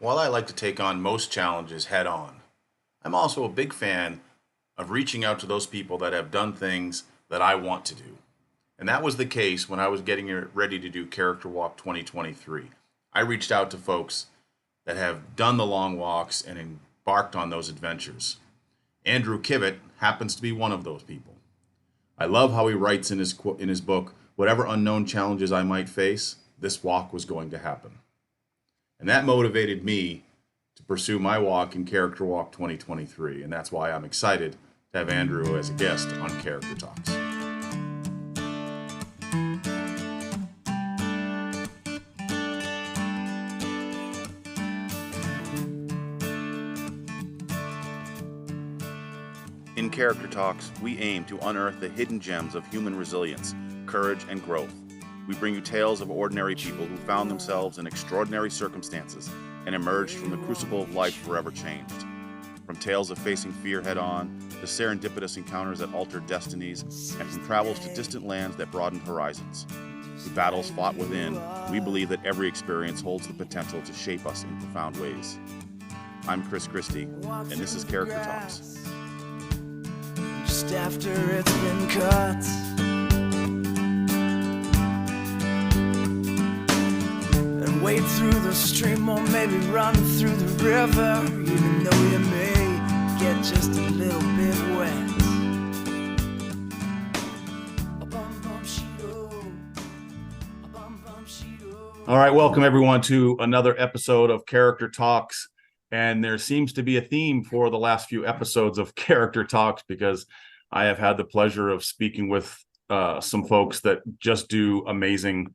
While I like to take on most challenges head on, I'm also a big fan of reaching out to those people that have done things that I want to do. And that was the case when I was getting ready to do Character Walk 2023. I reached out to folks that have done the long walks and embarked on those adventures. Andrew Kivett happens to be one of those people. I love how he writes in his book, whatever unknown challenges I might face, this walk was going to happen. And that motivated me to pursue my walk in Character Walk 2023. And that's why I'm excited to have Andrew as a guest on Character Talks. In Character Talks, we aim to unearth the hidden gems of human resilience, courage, and growth. We bring you tales of ordinary people who found themselves in extraordinary circumstances and emerged from the crucible of life forever changed. From tales of facing fear head-on, to serendipitous encounters that altered destinies, and from travels to distant lands that broadened horizons. Through battles fought within, we believe that every experience holds the potential to shape us in profound ways. I'm Chris Christie, and this is Character Talks. Just after it's been cut, and wade through the stream or maybe run through the river, even though you may get just a little bit wet. All right, welcome everyone to another episode of Character Talks. And there seems to be a theme for the last few episodes of Character Talks because I have had the pleasure of speaking with some folks that just do amazing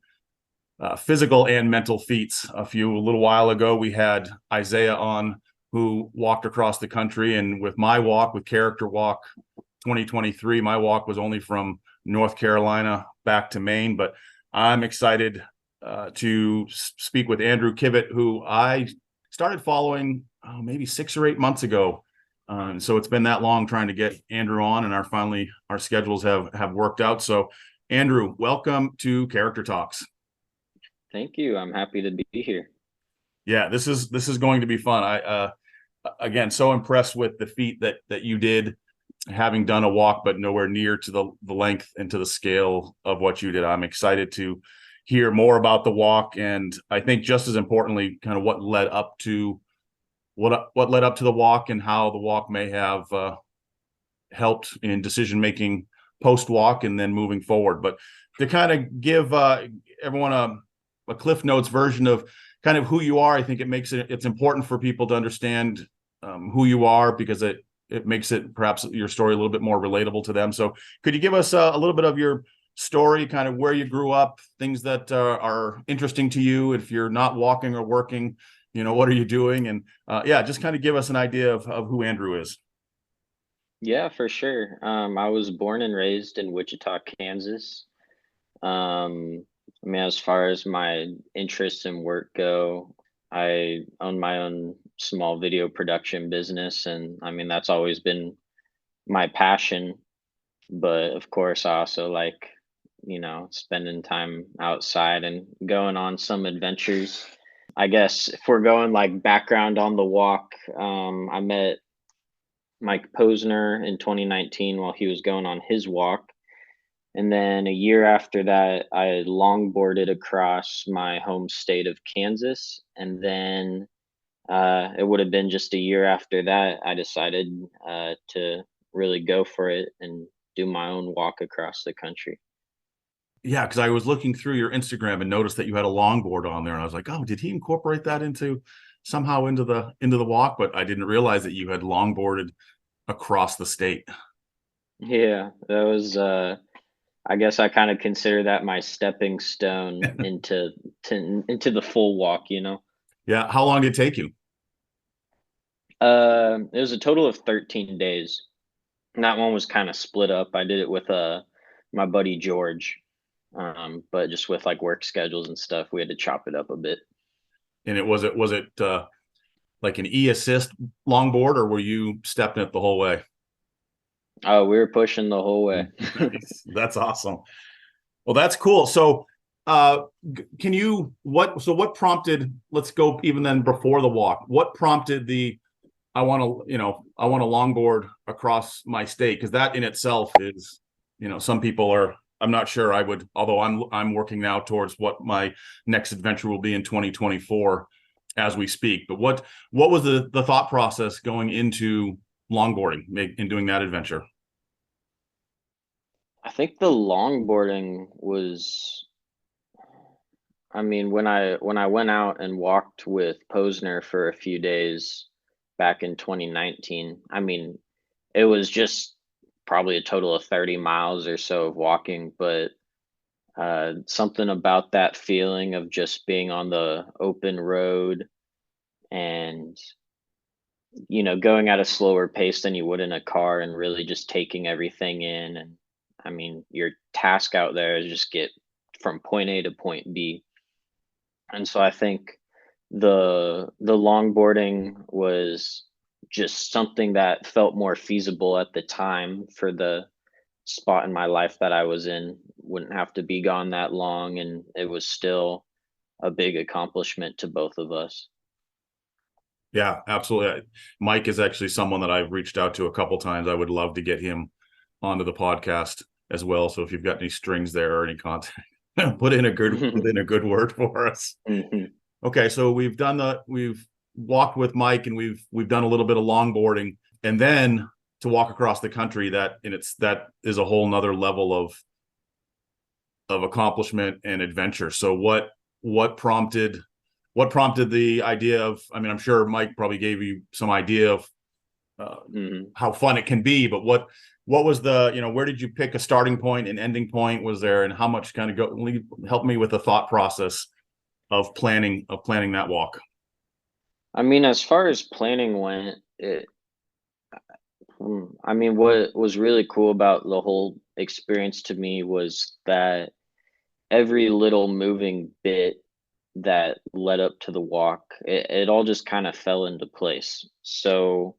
physical and mental feats. A little while ago, we had Isaiah on, who walked across the country. And with my walk, with Character Walk 2023, my walk was only from North Carolina back to Maine. But I'm excited to speak with Andrew Kivett, who I started following maybe 6 or 8 months ago. So it's been that long trying to get Andrew on, and our schedules have worked out. So Andrew, welcome to Character Talks. Thank you. I'm happy to be here. Yeah, this is going to be fun. I again, so impressed with the feat that you did, having done a walk, but nowhere near to the length and to the scale of what you did. I'm excited to hear more about the walk, and I think just as importantly, kind of what led up to the walk and how the walk may have helped in decision making post walk and then moving forward. But to kind of give everyone a Cliff Notes version of kind of who you are, I think it's important for people to understand who you are, because it makes it perhaps your story a little bit more relatable to them. So could you give us a little bit of your story, kind of where you grew up, things that are interesting to you? If you're not walking or working, what are you doing? And just kind of give us an idea of who Andrew is. Yeah, for sure. I was born and raised in Wichita, Kansas. As far as my interests and work go, I own my own small video production business, and that's always been my passion. But of course, I also like, spending time outside and going on some adventures. I guess if we're going like background on the walk, I met Mike Posner in 2019 while he was going on his walk. And then a year after that, I longboarded across my home state of Kansas. And then it would have been just a year after that, I decided to really go for it and do my own walk across the country. Yeah, because I was looking through your Instagram and noticed that you had a longboard on there, and I was like, oh, did he incorporate that somehow into the walk? But I didn't realize that you had longboarded across the state. Yeah, that was I guess I kind of consider that my stepping stone into the full walk, Yeah. How long did it take you? It was a total of 13 days. And that one was kind of split up. I did it with my buddy George. But just with like work schedules and stuff, we had to chop it up a bit. And was it like an e-assist longboard, or were you stepping it the whole way? Oh, we were pushing the whole way. That's awesome. Well, that's cool. So Can you, what prompted, let's go even then before the walk, what prompted I want to longboard across my state? Because that in itself is, some people are, I'm not sure I would, although I'm working now towards what my next adventure will be in 2024 as we speak. But what was the thought process going into longboarding and doing that adventure? I think the longboarding was, I mean, when I went out and walked with Posner for a few days back in 2019, I mean, it was just probably a total of 30 miles or so of walking, but something about that feeling of just being on the open road and going at a slower pace than you would in a car and really just taking everything in. And I mean, your task out there is just get from point A to point B. And so I think the longboarding was just something that felt more feasible at the time for the spot in my life that I was in. Wouldn't have to be gone that long, and it was still a big accomplishment to both of us. Yeah, absolutely. Mike is actually someone that I've reached out to a couple times. I would love to get him onto the podcast as well. So if you've got any strings there or any contact, put in a good word for us. Mhm. Okay, so we've walked with Mike, and we've done a little bit of longboarding, and then to walk across the country, that is a whole nother level of accomplishment and adventure. So what prompted the idea of, I mean, I'm sure Mike probably gave you some idea of Mhm. how fun it can be, but what was where did you pick a starting point and ending point was there, and how much kind of help me with the thought process of planning that walk? I mean, as far as planning went, I mean, what was really cool about the whole experience to me was that every little moving bit that led up to the walk, it all just kind of fell into place. So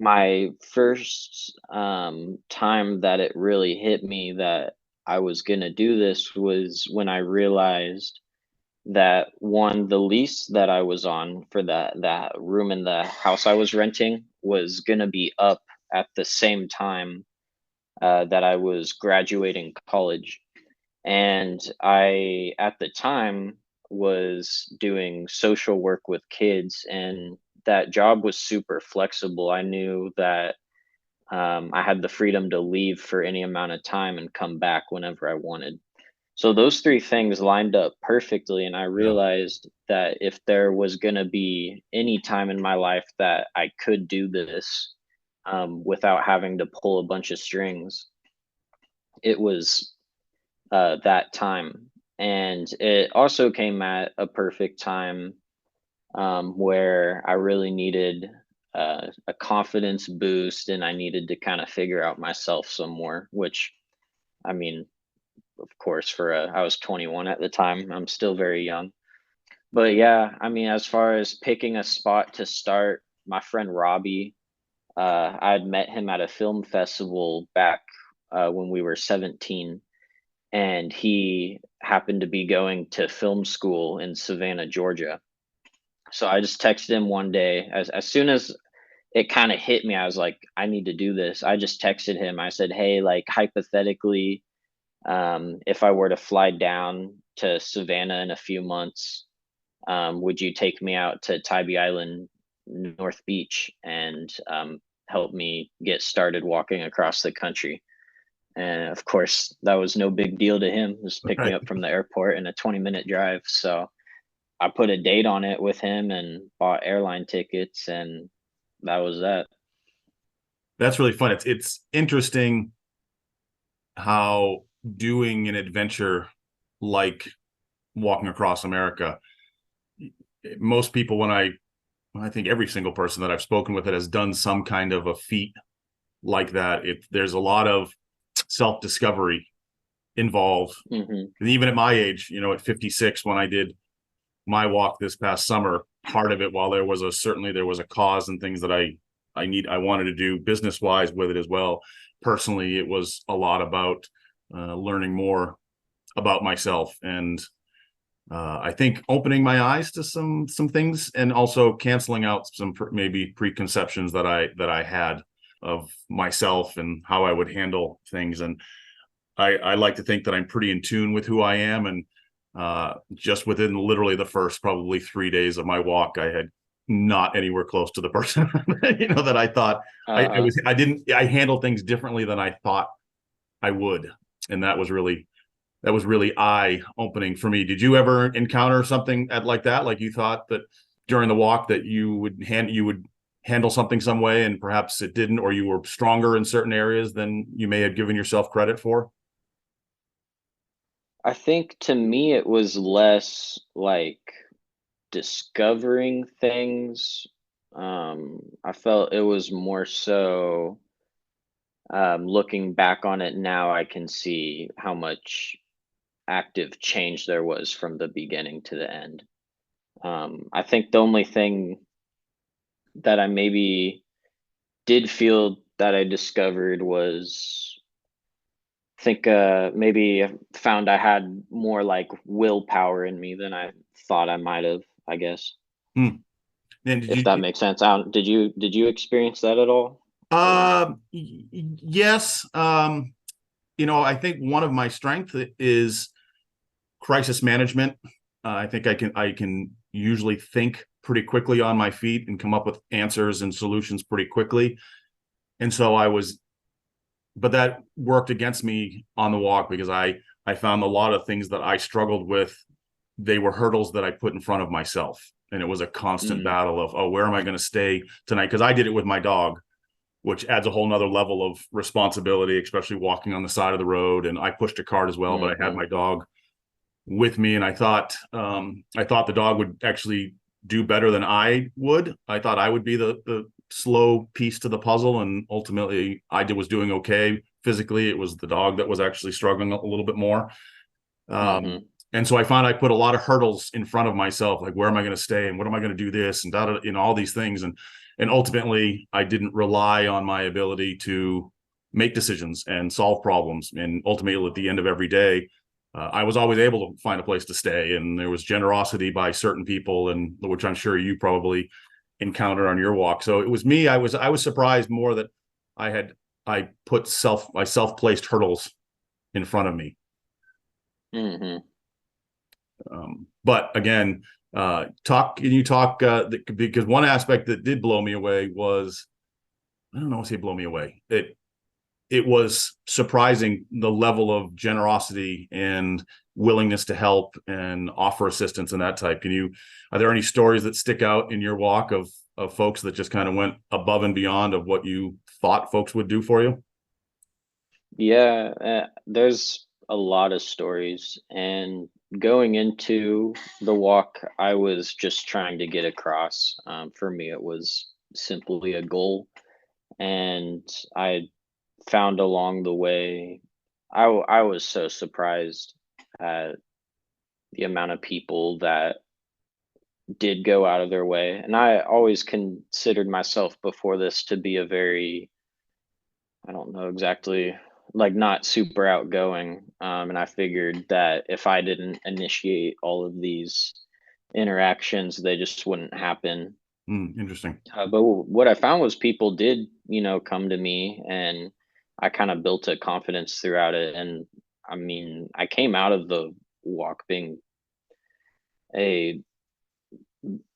my first time that it really hit me that I was gonna do this was when I realized that, one, the lease that I was on for that room in the house I was renting was gonna be up at the same time that I was graduating college. And I, at the time, was doing social work with kids, and that job was super flexible. I knew that I had the freedom to leave for any amount of time and come back whenever I wanted. So those three things lined up perfectly. And I Yeah. realized that if there was going to be any time in my life that I could do this without having to pull a bunch of strings, it was that time. And it also came at a perfect time where I really needed a confidence boost and I needed to kind of figure out myself some more, which, I mean, of course, I was 21 at the time. I'm still very young. But yeah, I mean, as far as picking a spot to start, my friend Robbie, I had met him at a film festival back when we were 17, and he happened to be going to film school in Savannah, Georgia. So I just texted him one day as soon as it kind of hit me. I was like, I need to do this. I just texted him. I said, hey, like hypothetically, if I were to fly down to Savannah in a few months, would you take me out to Tybee Island, North Beach, and help me get started walking across the country? And of course, that was no big deal to him. Just pick me Right. up from the airport in a 20-minute drive. So I put a date on it with him and bought airline tickets, and that was that. That's really fun. It's interesting how doing an adventure like walking across America, most people, I think every single person that I've spoken with that has done some kind of a feat like that, there's a lot of self-discovery involved. Hmm. And even at my age, at 56, when I did my walk this past summer, part of it, while there was a cause and things that I wanted to do business wise with it as well. Personally, it was a lot about learning more about myself and I think opening my eyes to some things, and also canceling out some maybe preconceptions that I had of myself and how I would handle things. And I like to think that I'm pretty in tune with who I am. And just within literally the first probably 3 days of my walk, I had not anywhere close to the person that I thought Uh-huh. I handled things differently than I thought I would. And that was really eye opening for me. Did you ever encounter something like that? Like you thought that during the walk that you would handle something some way and perhaps it didn't, or you were stronger in certain areas than you may have given yourself credit for? I think to me it was less like discovering things. I felt it was more so, looking back on it now, I can see how much active change there was from the beginning to the end. I think the only thing that I maybe did feel that I discovered was, think maybe I found I had more like willpower in me than I thought I might have, I guess. Hmm. And did If you that makes sense. Did you experience that at all? Or yes. I think one of my strengths is crisis management. I think I can usually think pretty quickly on my feet and come up with answers and solutions pretty quickly. And so but that worked against me on the walk because I found a lot of things that I struggled with. They were hurdles that I put in front of myself, and it was a constant mm, battle of, oh, where am I going to stay tonight? Because I did it with my dog, which adds a whole nother level of responsibility, especially walking on the side of the road. And I pushed a cart as well, but I had mhm, my dog with me, and I thought the dog would actually do better than I would. I thought I would be the slow piece to the puzzle, and ultimately was doing okay physically. It was the dog that was actually struggling a little bit more. Um, mhm, and so I found I put a lot of hurdles in front of myself, like where am I going to stay and what am I going to do this and all these things. And ultimately I didn't rely on my ability to make decisions and solve problems. And ultimately at the end of every day, I was always able to find a place to stay, and there was generosity by certain people, and which I'm sure you probably encountered on your walk. So it was me. I was surprised more that I had I put my self-placed hurdles in front of me. mhm. But again, can you talk because one aspect that did blow me away was, I don't know, say blow me away. It was surprising the level of generosity and willingness to help and offer assistance and that type. Are there any stories that stick out in your walk of folks that just kind of went above and beyond of what you thought folks would do for you? Yeah, there's a lot of stories, and going into the walk, I was just trying to get across. For me, it was simply a goal, and I found along the way, I was so surprised at the amount of people that did go out of their way. And I always considered myself before this to be a very, I don't know exactly, like not super outgoing. And I figured that if I didn't initiate all of these interactions, they just wouldn't happen. Interesting. But what I found was people did, come to me, and I kind of built a confidence throughout it. And I mean, I came out of the walk being a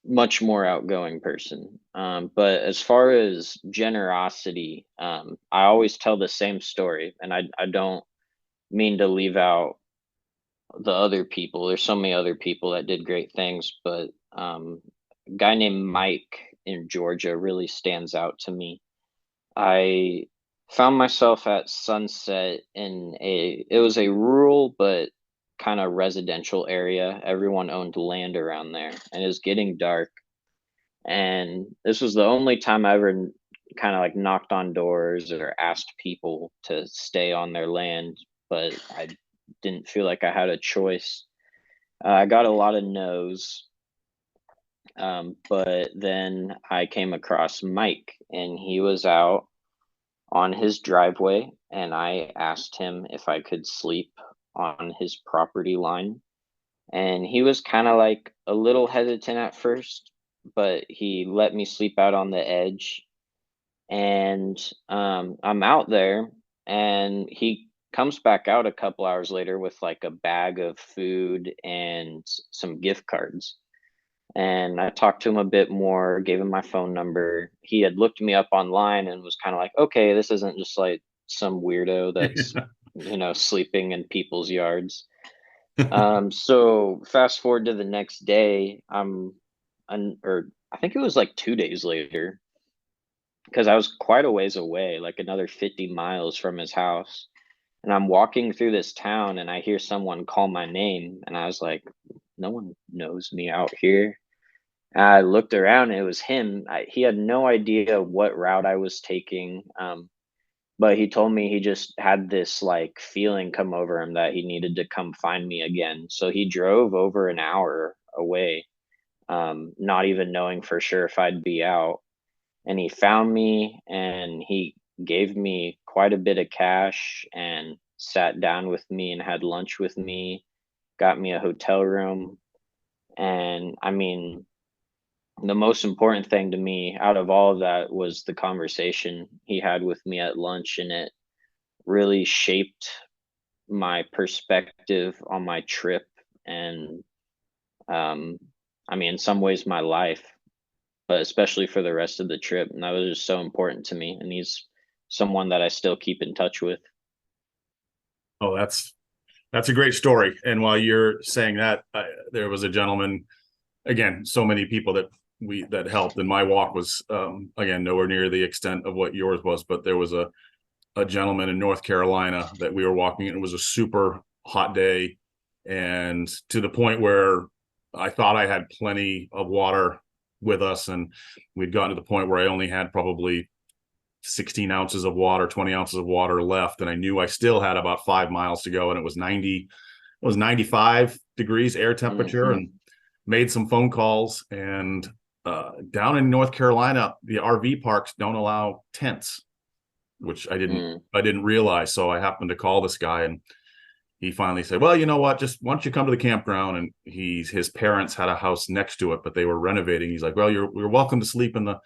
much more outgoing person. But as far as generosity, I always tell the same story, and I don't mean to leave out the other people. There's so many other people that did great things, but a guy named Mike in Georgia really stands out to me. I found myself at sunset in it was a rural but kind of residential area. Everyone owned land around there, and it was getting dark. And this was the only time I ever kind of like knocked on doors or asked people to stay on their land, but I didn't feel like I had a choice. I got a lot of no's, but then I came across Mike, and he was out on his driveway, and I asked him if I could sleep on his property line. And he was kind of like a little hesitant at first, but he let me sleep out on the edge. And I'm out there, and he comes back out a couple hours later with like a bag of food and some gift cards. And I talked to him a bit more, gave him my phone number. He had looked me up online and was kind of like, okay, this isn't just like some weirdo that's, sleeping in people's yards. So fast forward to the next day, or I think it was like 2 days later, because I was quite a ways away, like another 50 miles from his house. And I'm walking through this town and I hear someone call my name. And I was like, no one knows me out here. And I looked around and it was him. He had no idea what route I was taking. But he told me he just had this like feeling come over him that he needed to come find me again. So he drove over an hour away, not even knowing for sure if I'd be out. And he found me and he gave me quite a bit of cash and sat down with me and had lunch with me, got me a hotel room. And I mean, the most important thing to me out of all of that was the conversation he had with me at lunch, and it really shaped my perspective on my trip and um I mean in some ways my life, but especially for the rest of the trip. And that was just so important to me. And he's someone that I still keep in touch with. Oh, that's a great story. And while you're saying that, there was a gentleman, again, so many people that helped, and my walk was again nowhere near the extent of what yours was, but there was a gentleman in North Carolina that we were walking, and it was a super hot day, and to the point where I thought I had plenty of water with us, and we'd gotten to the point where I only had probably 16 ounces of water, 20 ounces of water left, and I knew I still had about 5 miles to go, and it was 95 degrees air temperature, Hmm. and made some phone calls. And down in North Carolina, the RV parks don't allow tents, which Mm. I didn't realize. So I happened to call this guy, and he finally said, well, you know what, just why don't you come to the campground? And his parents had a house next to it, but they were renovating. He's like, well, you're welcome to sleep in the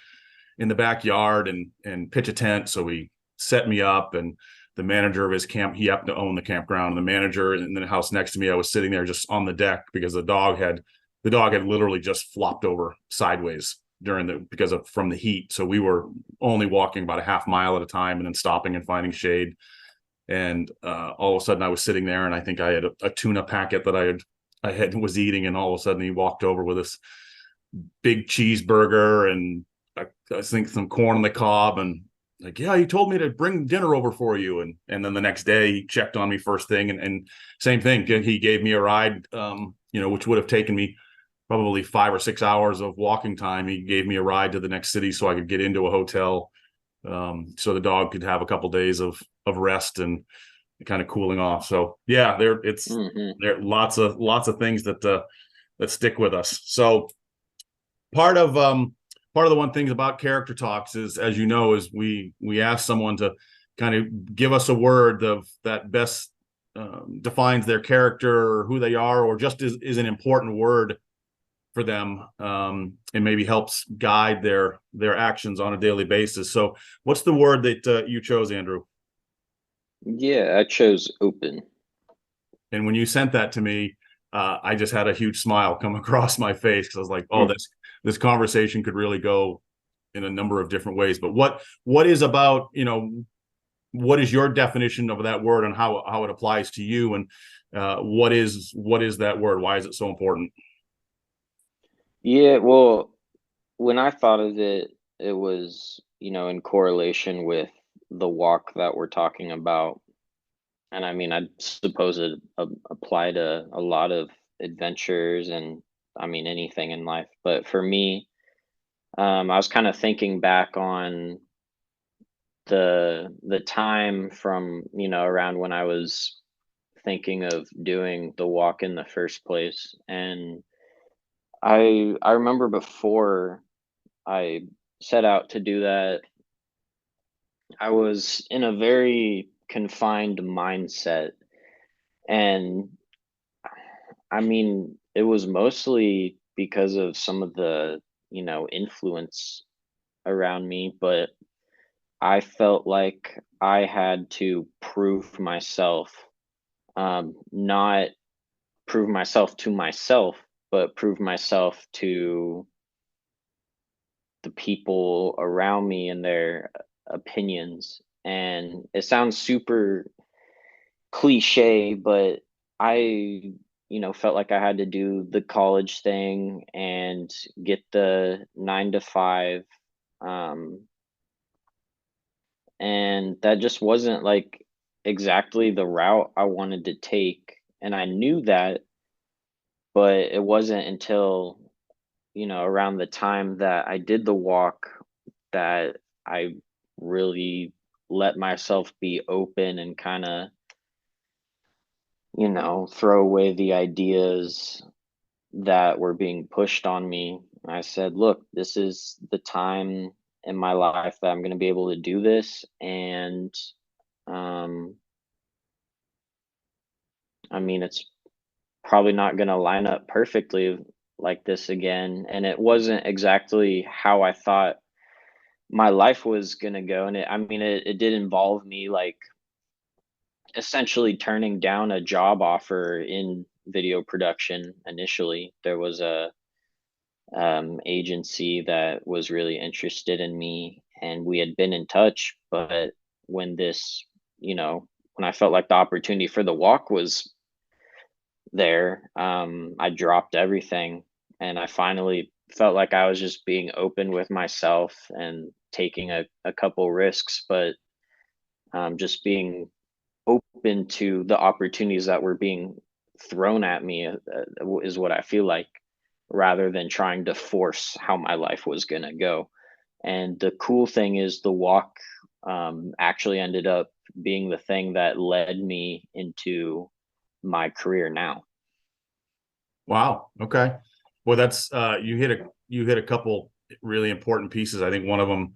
backyard and pitch a tent. So he set me up, and the manager of his camp, he happened to own the campground, and the manager in the house next to me, I was sitting there just on the deck because the dog had literally just flopped over sideways because of from the heat. So we were only walking about a half mile at a time and then stopping and finding shade. And all of a sudden I was sitting there, and I think I had a tuna packet that I was eating, and all of a sudden he walked over with this big cheeseburger and I think some corn on the cob, and like, yeah, you told me to bring dinner over for you. And then the next day he checked on me first thing, and same thing. He gave me a ride, which would have taken me probably 5 or 6 hours of walking time. He gave me a ride to the next city so I could get into a hotel, so the dog could have a couple days of rest and kind of cooling off. So yeah, Hmm. there are lots of things that stick with us. So part of part of the one things about character talks is, as you know, is we ask someone to kind of give us a word that best defines their character or who they are, or just is an important word for them, and maybe helps guide their actions on a daily basis. So what's the word that you chose, Andrew? Yeah, I chose open. And when you sent that to me, I just had a huge smile come across my face, because I was like, oh, Hmm. this conversation could really go in a number of different ways. But what is about, what is your definition of that word and how it applies to you? And what is that word? Why is it so important? Yeah, well, when I thought of it, it was, in correlation with the walk that we're talking about. And I mean, I suppose it apply to a lot of adventures and I mean anything in life. But for me, I was kind of thinking back on the time from, around when I was thinking of doing the walk in the first place. And I remember before I set out to do that, I was in a very confined mindset. And I mean, it was mostly because of some of the, influence around me, but I felt like I had to prove myself, not prove myself to myself, but prove myself to the people around me and their opinions. And it sounds super cliche, but I, felt like I had to do the college thing and get the 9 to 5. Um, and that just wasn't like exactly the route I wanted to take. And I knew that, but it wasn't until, around the time that I did the walk that I really let myself be open and kind of, throw away the ideas that were being pushed on me. I said, look, this is the time in my life that I'm going to be able to do this. And, um, I mean, it's probably not going to line up perfectly like this again. And it wasn't exactly how I thought my life was going to go. And it did involve me like essentially turning down a job offer in video production initially. There was a agency that was really interested in me, and we had been in touch. But when this, when I felt like the opportunity for the walk was there, I dropped everything, and I finally felt like I was just being open with myself and taking a couple risks, but just being open to the opportunities that were being thrown at me is what I feel like, rather than trying to force how my life was going to go. And the cool thing is the walk actually ended up being the thing that led me into my career now. Wow. Okay. Well, that's you hit a couple really important pieces. I think one of them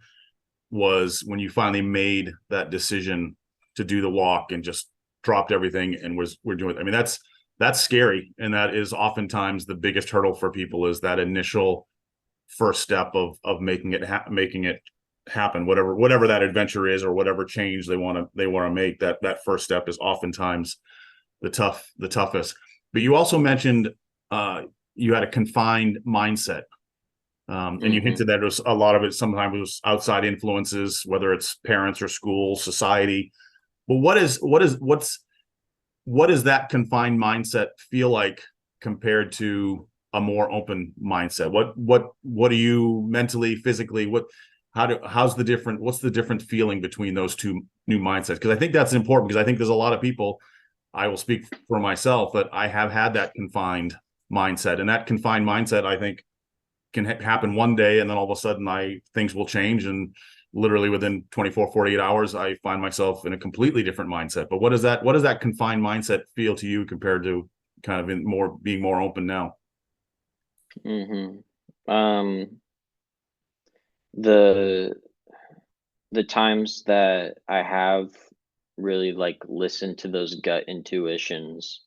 was when you finally made that decision to do the walk and just dropped everything and we're doing it. I mean, that's scary, and that is oftentimes the biggest hurdle for people, is that initial first step of making it happen, whatever that adventure is, or whatever change they want to make. That first step is oftentimes the toughest. But you also mentioned you had a confined mindset. And you Hmm. hinted that it was a lot of it, sometimes it was outside influences, whether it's parents or school, society. But what does that confined mindset feel like compared to a more open mindset? What do you mentally, physically, what's the different feeling between those two new mindsets? Because I think that's important, because I think there's a lot of people, I will speak for myself, that I have had that confined mindset, and that confined mindset, I think, can happen one day, and then all of a sudden things will change, and literally within 24 48 hours I find myself in a completely different mindset. But what does that confined mindset feel to you compared to kind of being more open now? Hmm. Um, the the times that I have really like listened to those gut intuitions,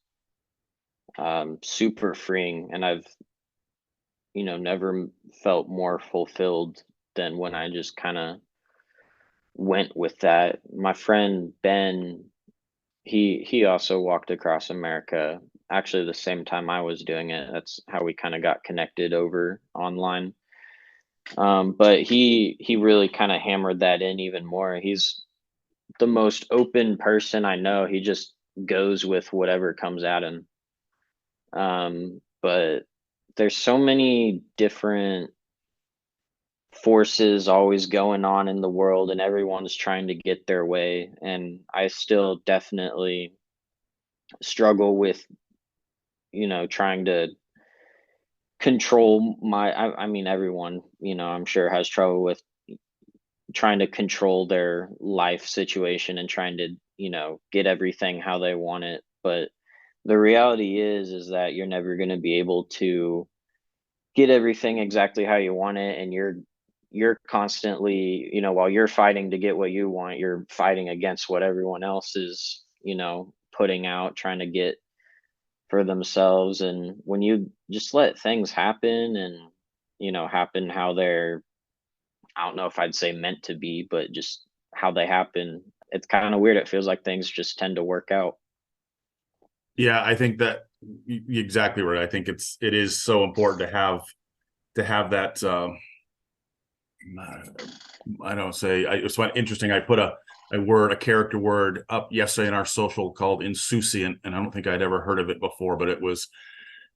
super freeing, and I've never felt more fulfilled than when I just kind of went with that. My friend Ben, he also walked across America actually the same time I was doing it. That's how we kind of got connected over online. But he really kind of hammered that in even more. He's the most open person I know. He just goes with whatever comes at him. But there's so many different forces always going on in the world, and everyone's trying to get their way, and I still definitely struggle with trying to control I mean everyone, I'm sure has trouble with trying to control their life situation and trying to get everything how they want it. But the reality is that you're never going to be able to get everything exactly how you want it, and you're constantly, while you're fighting to get what you want, you're fighting against what everyone else is putting out, trying to get for themselves. And when you just let things happen and, happen how they're, I don't know if I'd say meant to be, but just how they happen, it's kind of weird. It feels like things just tend to work out. Yeah, I think that you're exactly right. I think it is so important to have that. I don't say. It's interesting. I put a character word up yesterday in our social called insouciant, and I don't think I'd ever heard of it before, but it was,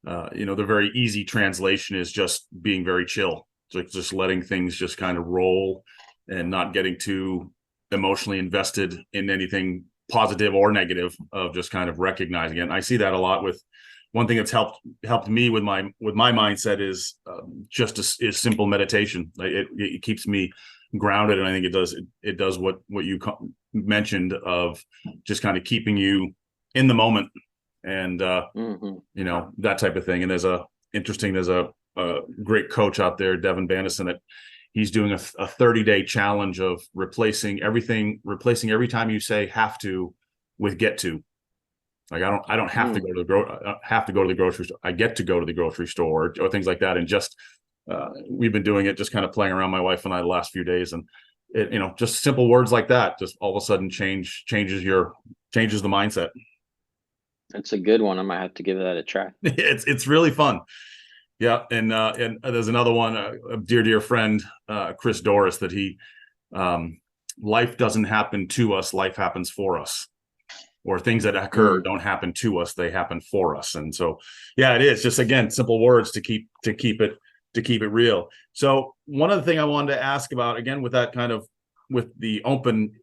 the very easy translation is just being very chill, just letting things just kind of roll and not getting too emotionally invested in anything positive or negative, of just kind of recognizing it. And I see that a lot with one thing that's helped me with my mindset is is simple meditation. It keeps me grounded, and I think it does what you mentioned of just kind of keeping you in the moment, and that type of thing. And there's a great coach out there, Devin Bandison, that he's doing a 30-day challenge of replacing every time you say have to with get to. Like I don't have to go to the grocery store. I get to go to the grocery store, or things like that. And just we've been doing it, just kind of playing around, my wife and I, the last few days, and just simple words like that just all of a sudden changes the mindset. It's a good one. I might have to give that a try. It's really fun. Yeah, and there's another one, a dear friend, Chris Doris, that life doesn't happen to us, life happens for us. Or things that occur don't happen to us, they happen for us. And so, yeah, it is just, again, simple words to keep it real. So one other thing I wanted to ask about, again, with that kind of, with the open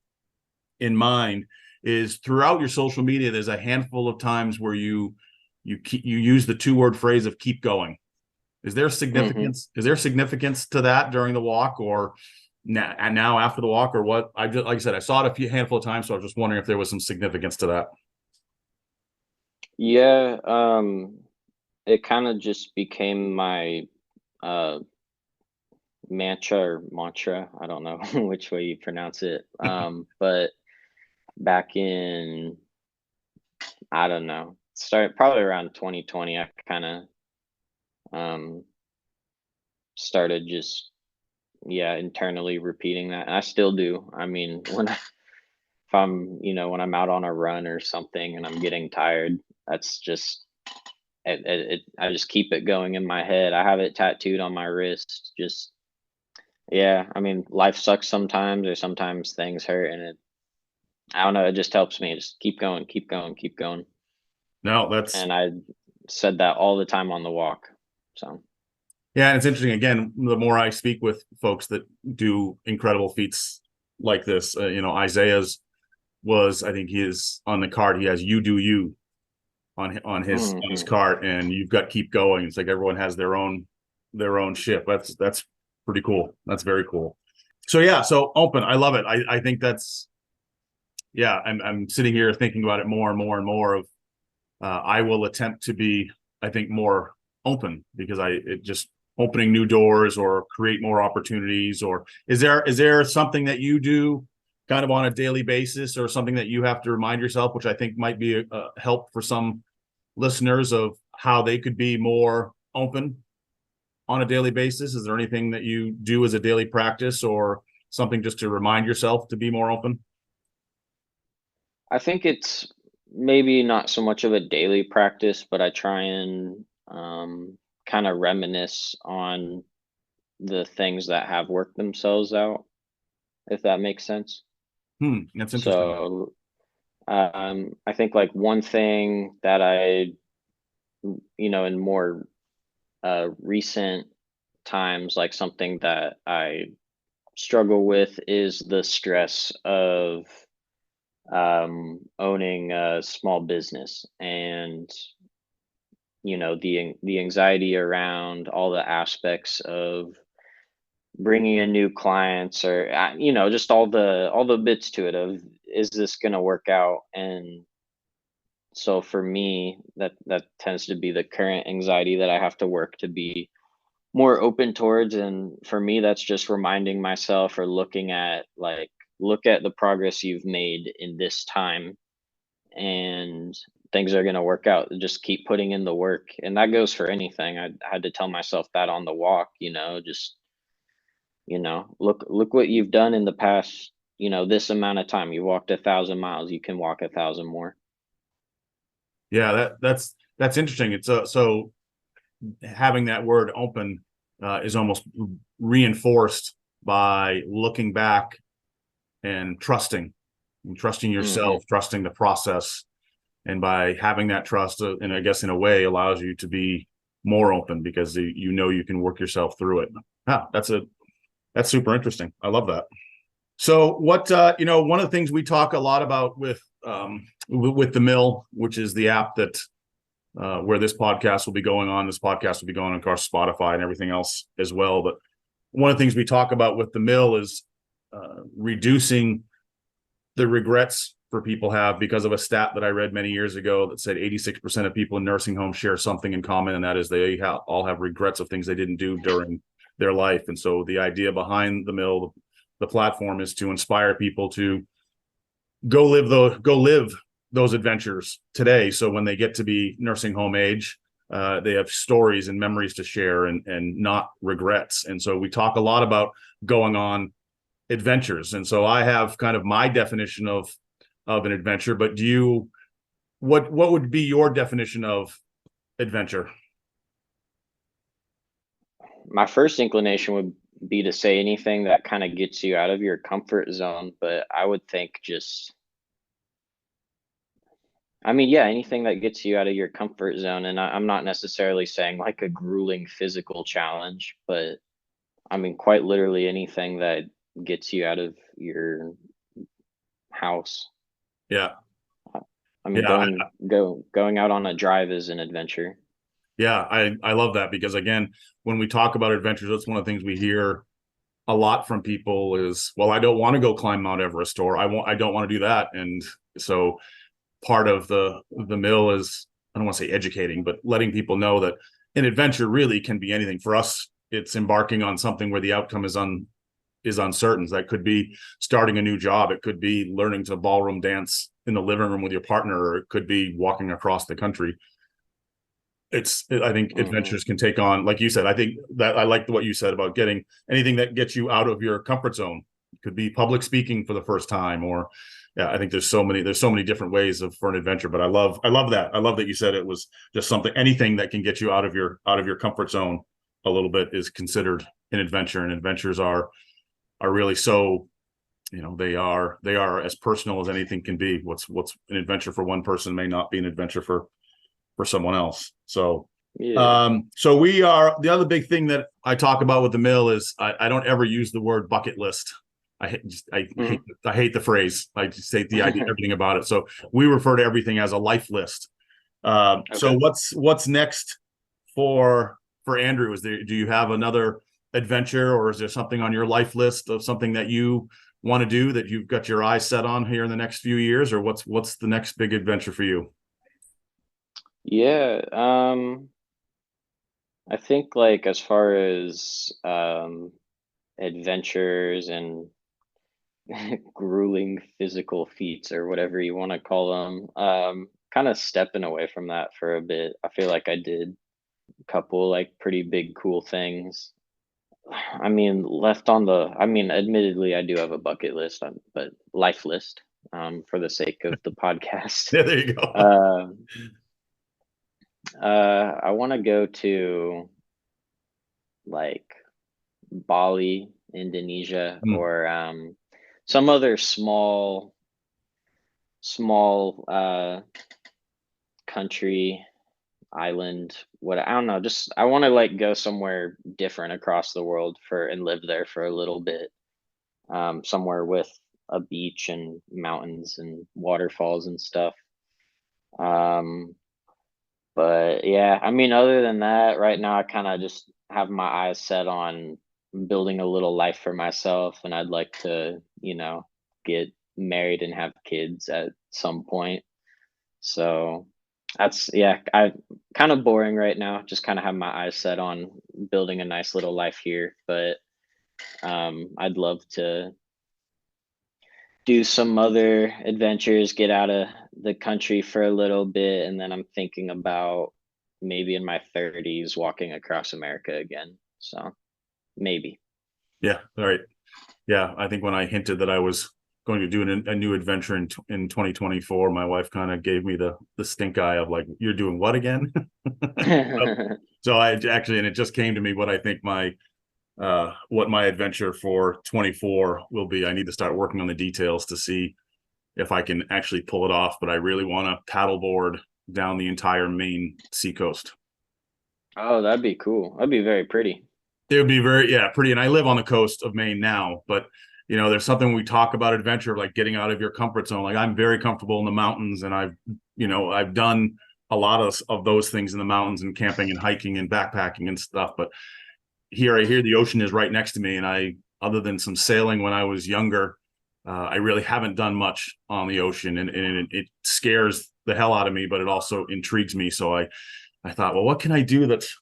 in mind, is throughout your social media, there's a handful of times where you use the 2-word phrase of keep going. Is there significance? Is there significance to that during the walk, or now after the walk, or what? Like I said, I saw it a handful of times, so I was just wondering if there was some significance to that. Yeah, it kind of just became my uh mantra. I don't know which way you pronounce it. But back in, I don't know, started probably around 2020, I kind of um started just, yeah, internally repeating that. And I still do. I mean, if I'm, when I'm out on a run or something and I'm getting tired, that's just I just keep it going in my head. I have it tattooed on my wrist. Just, yeah, I mean, life sucks sometimes, or sometimes things hurt, and I don't know, it just helps me just keep going, keep going, keep going. No, that's And I said that all the time on the walk. So yeah, and it's interesting. Again, the more I speak with folks that do incredible feats like this, Isaiah's I think he is on the card. He has "You Do You" on his cart, and you've got "Keep Going." It's like everyone has their own ship. That's pretty cool. That's very cool. So yeah, so open. I love it. I think that's, yeah. I'm sitting here thinking about it more and more and more. Of I will attempt to be, I think, more open, because it just opening new doors or create more opportunities. Or is there something that you do kind of on a daily basis, or something that you have to remind yourself, which I think might be a help for some listeners, of how they could be more open on a daily basis? Is there anything that you do as a daily practice, or something just to remind yourself to be more open? I think it's maybe not so much of a daily practice, but I try and kind of reminisce on the things that have worked themselves out, if that makes sense. That's interesting. So I think like one thing that in more recent times, like something that I struggle with is the stress of owning a small business, and the anxiety around all the aspects of bringing in new clients, or just all the bits to it of, is this going to work out? And so for me, that tends to be the current anxiety that I have to work to be more open towards. And for me, that's just reminding myself, or look at the progress you've made in this time, and things are going to work out. Just keep putting in the work. And that goes for anything. I had to tell myself that on the walk, just, look what you've done in the past, this amount of time. You walked 1,000 miles, you can walk 1,000 more. Yeah, that's interesting. It's so having that word open is almost reinforced by looking back and trusting yourself, trusting the process. And by having that trust, and I guess in a way allows you to be more open because you can work yourself through it. That's super interesting. I love that. So what, one of the things we talk a lot about with the Mill, which is the app that where this podcast will be going on. This podcast will be going on, of course, Spotify and everything else as well. But one of the things we talk about with the Mill is reducing the regrets for people have, because of a stat that I read many years ago that said 86% of people in nursing homes share something in common, and that is they all have regrets of things they didn't do during their life. And so the idea behind the Mill, the platform, is to inspire people to go live those adventures today. So when they get to be nursing home age, they have stories and memories to share and not regrets. And so we talk a lot about going on adventures. And so I have kind of my definition of an adventure, but what would be your definition of adventure? My first inclination would be to say anything that kind of gets you out of your comfort zone, but I would think anything that gets you out of your comfort zone. And I'm not necessarily saying like a grueling physical challenge, but I mean, quite literally anything that gets you out of your house. Yeah. I mean, going out on a drive is an adventure. Yeah, I love that, because again, when we talk about adventures, that's one of the things we hear a lot from people is, well, I don't want to go climb Mount Everest, or I don't want to do that. And so part of the Mill is, I don't want to say educating, but letting people know that an adventure really can be anything. For us, it's embarking on something where the outcome is uncertain. That could be starting a new job. It could be learning to ballroom dance in the living room with your partner, or it could be walking across the country. I think adventures can take on, like you said, I think that I like what you said about getting anything that gets you out of your comfort zone. It could be public speaking for the first time, or I think there's so many different ways for an adventure. But I love that. I love that you said it was just anything that can get you out of your comfort zone a little bit is considered an adventure. And adventures are really so, they are as personal as anything can be. What's an adventure for one person may not be an adventure for someone else. So so we are, the other big thing that I talk about with the Mill is I don't ever use the word bucket list. I hate the phrase. I just hate the idea, everything about it. So we refer to everything as a life list. Okay. So what's next for Andrew? Do you have another adventure, or is there something on your life list of something that you want to do that you've got your eyes set on here in the next few years, or what's the next big adventure for you? Yeah, I think like as far as adventures and grueling physical feats or whatever you want to call them, kind of stepping away from that for a bit. I feel like I did a couple like pretty big cool things. I mean, admittedly, I do have a bucket list, but life list, for the sake of the podcast. Yeah, there you go. I want to go to like Bali, Indonesia, or some other small country, island, I don't know, just I want to like go somewhere different across the world and live there for a little bit, somewhere with a beach and mountains and waterfalls and stuff. But yeah, I mean, other than that, right now I kind of just have my eyes set on building a little life for myself, and I'd like to, get married and have kids at some point. So that's, I kind of boring right now. Just kind of have my eyes set on building a nice little life here, but I'd love to do some other adventures, get out of the country for a little bit, and then I'm thinking about maybe in my 30s walking across America again. So maybe. Yeah. All right. Yeah. I think when I hinted that I was going to do a new adventure in 2024, my wife kind of gave me the stink eye of like, you're doing what again? So I actually, and it just came to me what I think what my adventure for 24 will be. I need to start working on the details to see if I can actually pull it off, but I really want to paddleboard down the entire Maine seacoast. Oh, that'd be cool. That'd be very pretty. It would be very, yeah, pretty. And I live on the coast of Maine now, but there's something when we talk about adventure, like getting out of your comfort zone. Like I'm very comfortable in the mountains, and I've done a lot of those things in the mountains and camping and hiking and backpacking and stuff. But here, I hear the ocean is right next to me, and other than some sailing when I was younger, I really haven't done much on the ocean, and it scares the hell out of me, but it also intrigues me. So I thought, well, what can I do that's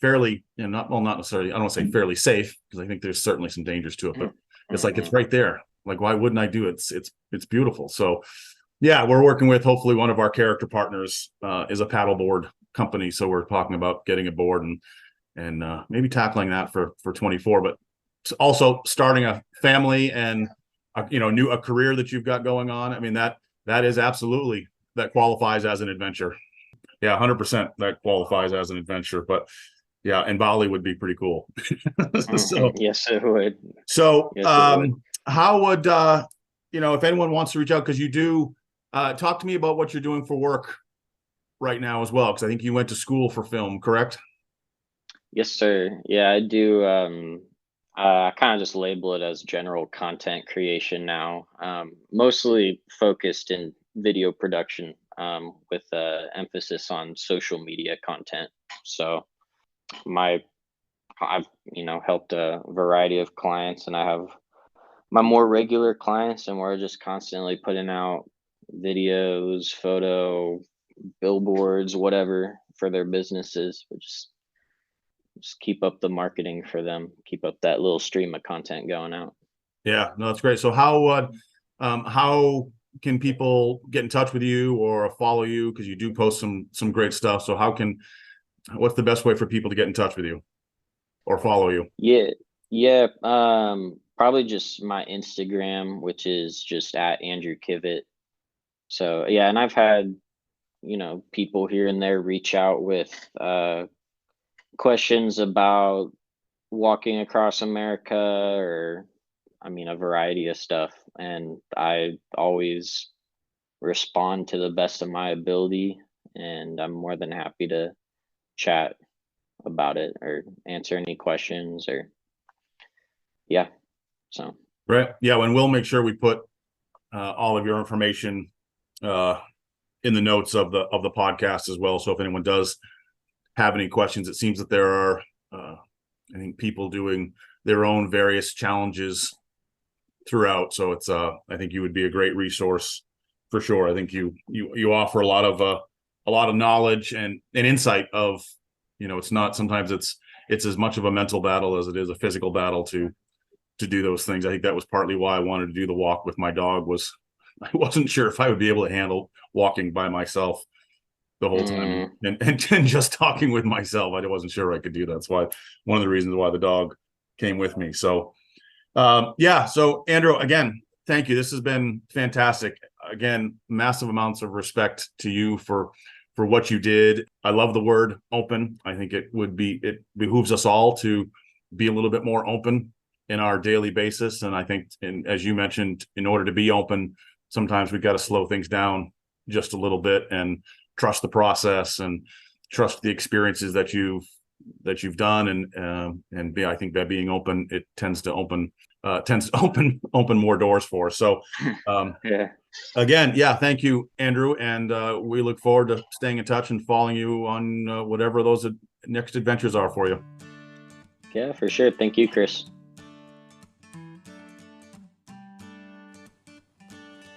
fairly, not necessarily, I don't want to say fairly safe, because I think there's certainly some dangers to it, but it's like, it's right there. Like, why wouldn't I do it? It's beautiful. So yeah, we're working with, hopefully one of our character partners is a paddleboard company. So we're talking about getting aboard and maybe tackling that for 24, but also starting a family and a career that you've got going on. I mean, that is absolutely, that qualifies as an adventure. Yeah, 100% that qualifies as an adventure. But yeah, and Bali would be pretty cool. So yes, it would. So Yes, it would. how would if anyone wants to reach out, because you do talk to me about what you're doing for work right now as well, because I think you went to school for film, correct? Yes, sir. Yeah, I do. I kind of just label it as general content creation now. Mostly focused in video production, with emphasis on social media content. So I've helped a variety of clients, and I have my more regular clients, and we're just constantly putting out videos, photo, billboards, whatever for their businesses. But just keep up the marketing for them, keep up that little stream of content going out. Yeah, no, that's great. So how can people get in touch with you or follow you? Because you do post some great stuff. So what's the best way for people to get in touch with you or follow you? Yeah. Probably just my Instagram, which is just at Andrew Kivett. So yeah, and I've had, people here and there reach out with questions about walking across America, or a variety of stuff. And I always respond to the best of my ability, and I'm more than happy to chat about it or answer any questions, or yeah. So Right. Yeah, and we'll make sure we put all of your information in the notes of the podcast as well. So if anyone does have any questions, it seems that there are I think people doing their own various challenges throughout. So it's I think you would be a great resource for sure. I think you offer a lot of knowledge and insight of, it's not, sometimes it's as much of a mental battle as it is a physical battle to do those things. I think that was partly why I wanted to do the walk with my dog. Was I wasn't sure if I would be able to handle walking by myself the whole time and just talking with myself. I wasn't sure I could do that. That's why one of the reasons why the dog came with me. So yeah. So Andrew, again, thank you. This has been fantastic. Again, massive amounts of respect to you for what you did. I love the word open. I think it behooves us all to be a little bit more open in our daily basis. And I think, as you mentioned, in order to be open, sometimes we've got to slow things down just a little bit and trust the process and trust the experiences that you've done. And I think that being open, it tends to open more doors for us. So yeah. Again, yeah, thank you, Andrew. And we look forward to staying in touch and following you on whatever those next adventures are for you. Yeah, for sure. Thank you, Chris.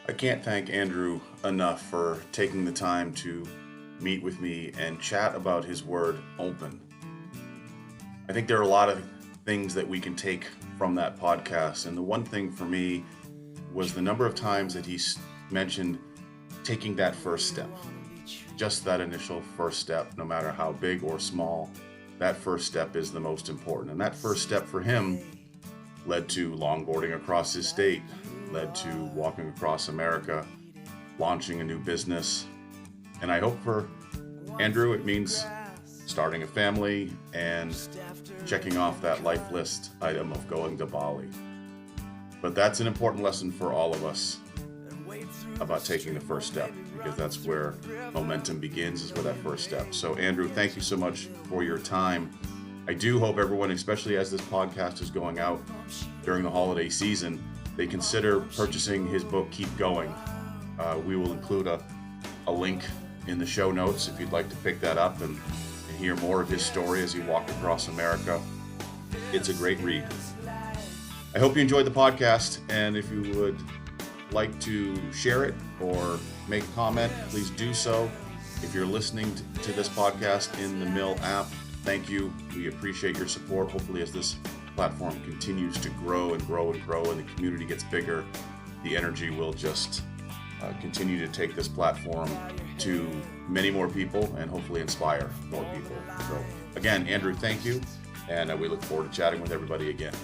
I can't thank Andrew enough for taking the time to meet with me and chat about his word open. I think there are a lot of things that we can take from that podcast. And the one thing for me was the number of times that he mentioned taking that first step. Just that initial first step, no matter how big or small, that first step is the most important. And that first step for him led to longboarding across his state, led to walking across America, launching a new business. And I hope for Andrew, it means starting a family and checking off that life list item of going to Bali. But that's an important lesson for all of us about taking the first step, because that's where momentum begins, is with that first step. So Andrew, thank you so much for your time. I do hope everyone, especially as this podcast is going out during the holiday season, they consider purchasing his book, Keep Going. We will include a link in the show notes if you'd like to pick that up and hear more of his story as he walked across America. It's a great read. I hope you enjoyed the podcast, and if you would like to share it or make a comment, please do so. If you're listening to this podcast in the Mill app, thank you. We appreciate your support. Hopefully, as this platform continues to grow and grow and grow and the community gets bigger, the energy will just continue to take this platform to many more people and hopefully inspire more people. So again, Andrew, thank you, and we look forward to chatting with everybody again.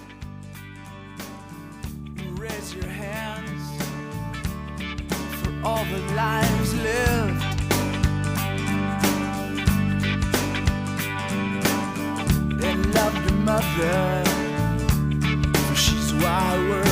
Raise your hands for all the lives lived. And love your mother, for she's why we're